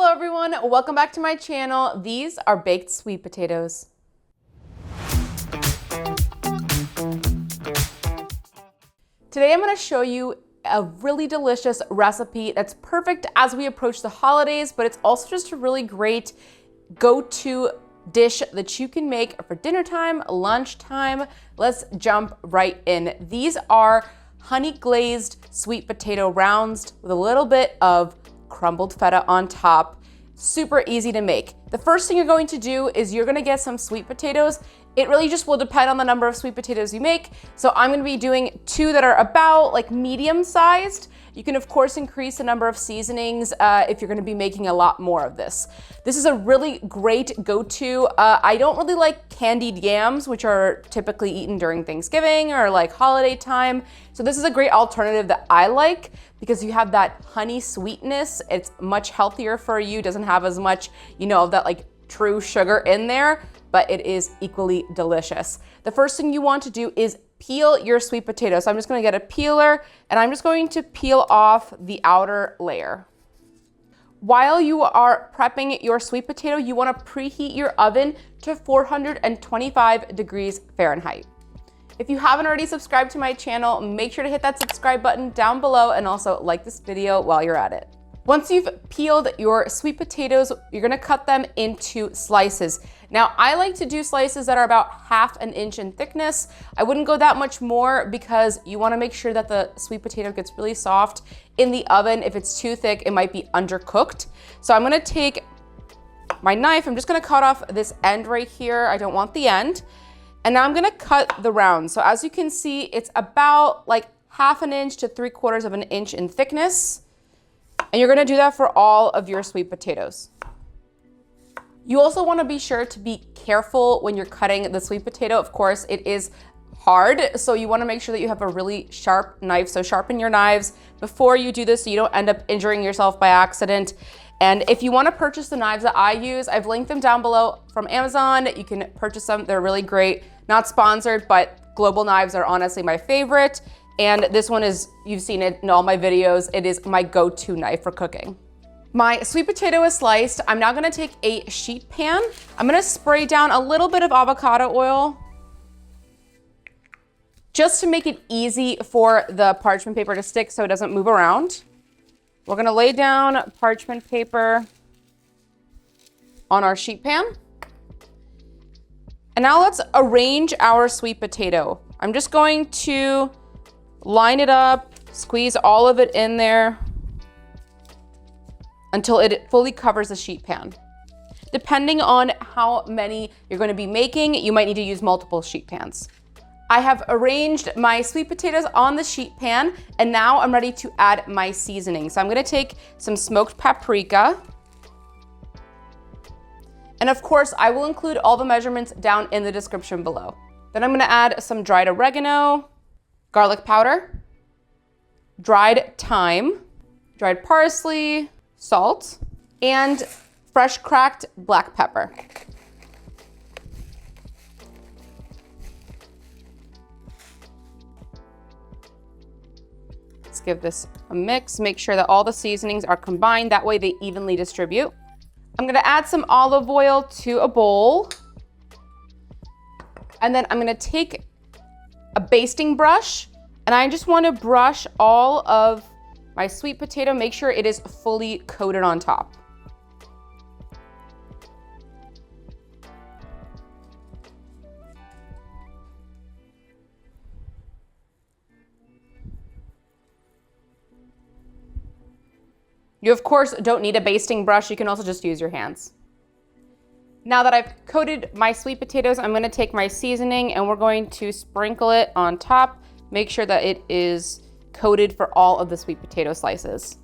Hello everyone, welcome back to my channel. These are baked sweet potatoes. Today I'm going to show you a really delicious recipe that's perfect as we approach the holidays, but it's also just a really great go-to dish that you can make for dinner time, lunchtime. Let's jump right in. These are honey glazed sweet potato rounds with a little bit of crumbled feta on top. Super easy to make. The first thing you're going to do is you're gonna get some sweet potatoes. It really just will depend on the number of sweet potatoes you make. So I'm gonna be doing 2 that are about like medium sized. You can of course increase the number of seasonings if you're gonna be making a lot more of this. This is a really great go-to. I don't really like candied yams, which are typically eaten during Thanksgiving or like holiday time. So this is a great alternative that I like because you have that honey sweetness. It's much healthier for you. Doesn't have as much, of that like true sugar in there, but it is equally delicious. The first thing you want to do is peel your sweet potato. So I'm just gonna get a peeler and I'm just going to peel off the outer layer. While you are prepping your sweet potato, you wanna preheat your oven to 425 degrees Fahrenheit. If you haven't already subscribed to my channel, make sure to hit that subscribe button down below and also like this video while you're at it. Once you've peeled your sweet potatoes, you're gonna cut them into slices. Now, I like to do slices that are about 1/2 inch in thickness. I wouldn't go that much more because you wanna make sure that the sweet potato gets really soft in the oven. If it's too thick, it might be undercooked. So I'm gonna take my knife, I'm just gonna cut off this end right here. I don't want the end. And now I'm gonna cut the rounds. So as you can see, it's about like 1/2 inch to 3/4 inch in thickness. And you're gonna do that for all of your sweet potatoes. You also wanna be sure to be careful when you're cutting the sweet potato. Of course, it is hard, so you wanna make sure that you have a really sharp knife. So sharpen your knives before you do this so you don't end up injuring yourself by accident. And if you wanna purchase the knives that I use, I've linked them down below from Amazon. You can purchase them, they're really great. Not sponsored, but Global knives are honestly my favorite. And this one is, you've seen it in all my videos, it is my go-to knife for cooking. My sweet potato is sliced. I'm now gonna take a sheet pan. I'm gonna spray down a little bit of avocado oil just to make it easy for the parchment paper to stick so it doesn't move around. We're gonna lay down parchment paper on our sheet pan. And now let's arrange our sweet potato. I'm just going to line it up, squeeze all of it in there until it fully covers the sheet pan. Depending on how many you're going to be making, you might need to use multiple sheet pans. I have arranged my sweet potatoes on the sheet pan, and now I'm ready to add my seasoning. So I'm going to take some smoked paprika. And of course, I will include all the measurements down in the description below. Then I'm going to add some dried oregano, garlic powder, dried thyme, dried parsley, salt, and fresh cracked black pepper. Let's give this a mix. Make sure that all the seasonings are combined. That way they evenly distribute. I'm gonna add some olive oil to a bowl. And then I'm gonna take a basting brush and I just wanna brush all of my sweet potato, make sure it is fully coated on top. You of course don't need a basting brush, you can also just use your hands. Now that I've coated my sweet potatoes, I'm gonna take my seasoning and we're going to sprinkle it on top. Make sure that it is coated for all of the sweet potato slices.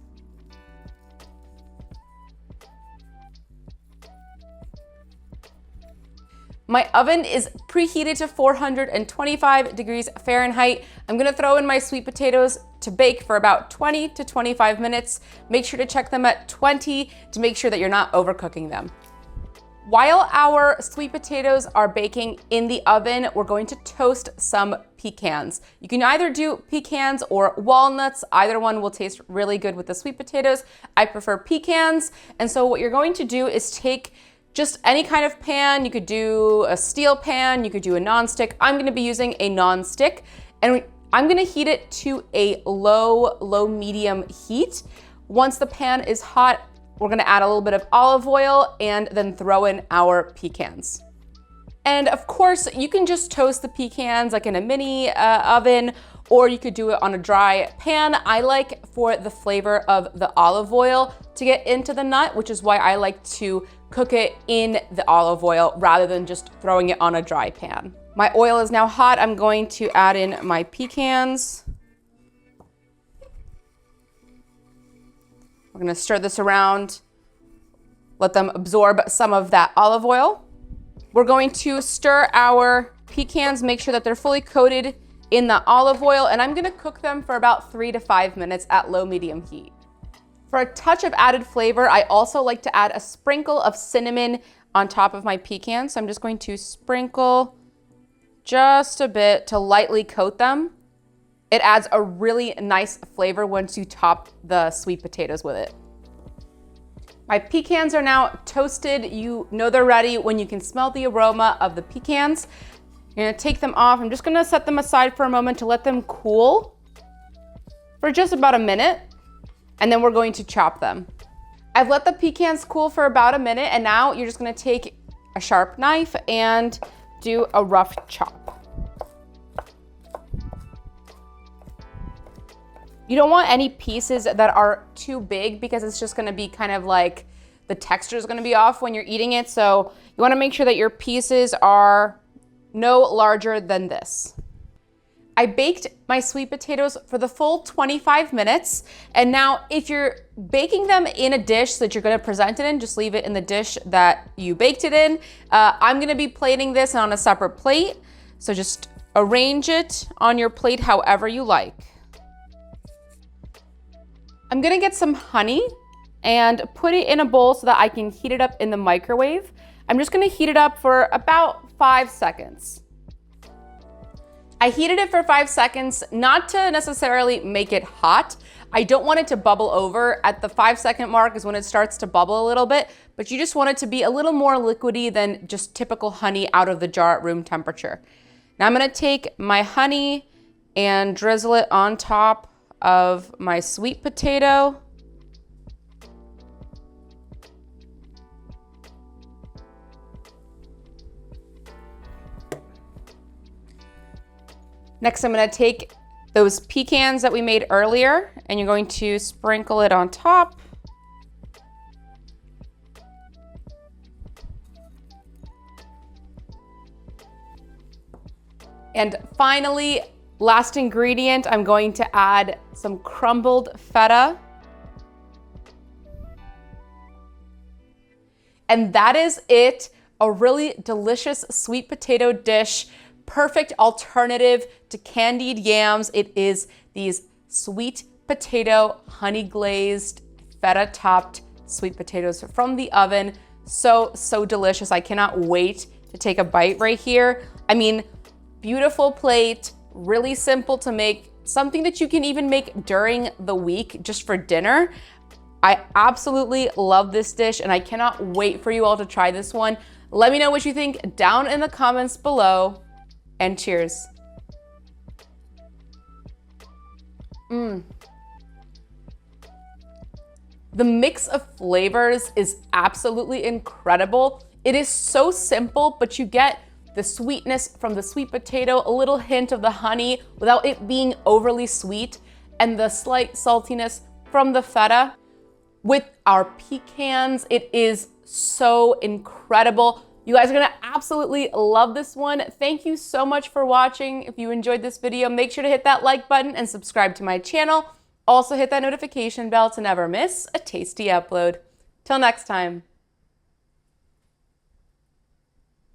My oven is preheated to 425 degrees Fahrenheit. I'm gonna throw in my sweet potatoes to bake for about 20 to 25 minutes. Make sure to check them at 20 to make sure that you're not overcooking them. While our sweet potatoes are baking in the oven, we're going to toast some pecans. You can either do pecans or walnuts. Either one will taste really good with the sweet potatoes. I prefer pecans. And so what you're going to do is take just any kind of pan. You could do a steel pan, you could do a nonstick. I'm gonna be using a nonstick, and I'm gonna heat it to a low medium heat. Once the pan is hot, we're gonna add a little bit of olive oil and then throw in our pecans. And of course, you can just toast the pecans like in a mini oven, or you could do it on a dry pan. I like for the flavor of the olive oil to get into the nut, which is why I like to cook it in the olive oil rather than just throwing it on a dry pan. My oil is now hot. I'm going to add in my pecans. We're gonna stir this around, let them absorb some of that olive oil. We're going to stir our pecans, make sure that they're fully coated in the olive oil, and I'm gonna cook them for about 3 to 5 minutes at low medium heat. For a touch of added flavor, I also like to add a sprinkle of cinnamon on top of my pecans. So I'm just going to sprinkle just a bit to lightly coat them. It adds a really nice flavor once you top the sweet potatoes with it. My pecans are now toasted. You know they're ready when you can smell the aroma of the pecans. You're gonna take them off. I'm just gonna set them aside for a moment to let them cool for just about a minute, and then we're going to chop them. I've let the pecans cool for about a minute, and now you're just gonna take a sharp knife and do a rough chop. You don't want any pieces that are too big because it's just gonna be kind of like the texture is gonna be off when you're eating it. So you wanna make sure that your pieces are no larger than this. I baked my sweet potatoes for the full 25 minutes. And now if you're baking them in a dish that you're gonna present it in, just leave it in the dish that you baked it in. I'm gonna be plating this on a separate plate. So just arrange it on your plate however you like. I'm gonna get some honey and put it in a bowl so that I can heat it up in the microwave. I'm just gonna heat it up for about 5 seconds. I heated it for 5 seconds, not to necessarily make it hot. I don't want it to bubble over. At the 5-second mark is when it starts to bubble a little bit, but you just want it to be a little more liquidy than just typical honey out of the jar at room temperature. Now I'm gonna take my honey and drizzle it on top of my sweet potato. Next, I'm gonna take those pecans that we made earlier, and you're going to sprinkle it on top. And finally, last ingredient, I'm going to add some crumbled feta. And that is it, a really delicious sweet potato dish. Perfect alternative to candied yams. It is these sweet potato, honey glazed, feta topped sweet potatoes from the oven. So delicious. I cannot wait to take a bite right here. I mean, beautiful plate, really simple to make, something that you can even make during the week just for dinner. I absolutely love this dish and I cannot wait for you all to try this one. Let me know what you think down in the comments below. And cheers. The mix of flavors is absolutely incredible. It is so simple, but you get the sweetness from the sweet potato, a little hint of the honey without it being overly sweet, and the slight saltiness from the feta. With our pecans, it is so incredible. You guys are gonna absolutely love this one. Thank you so much for watching. If you enjoyed this video, make sure to hit that like button and subscribe to my channel. Also hit that notification bell to never miss a tasty upload. Till next time.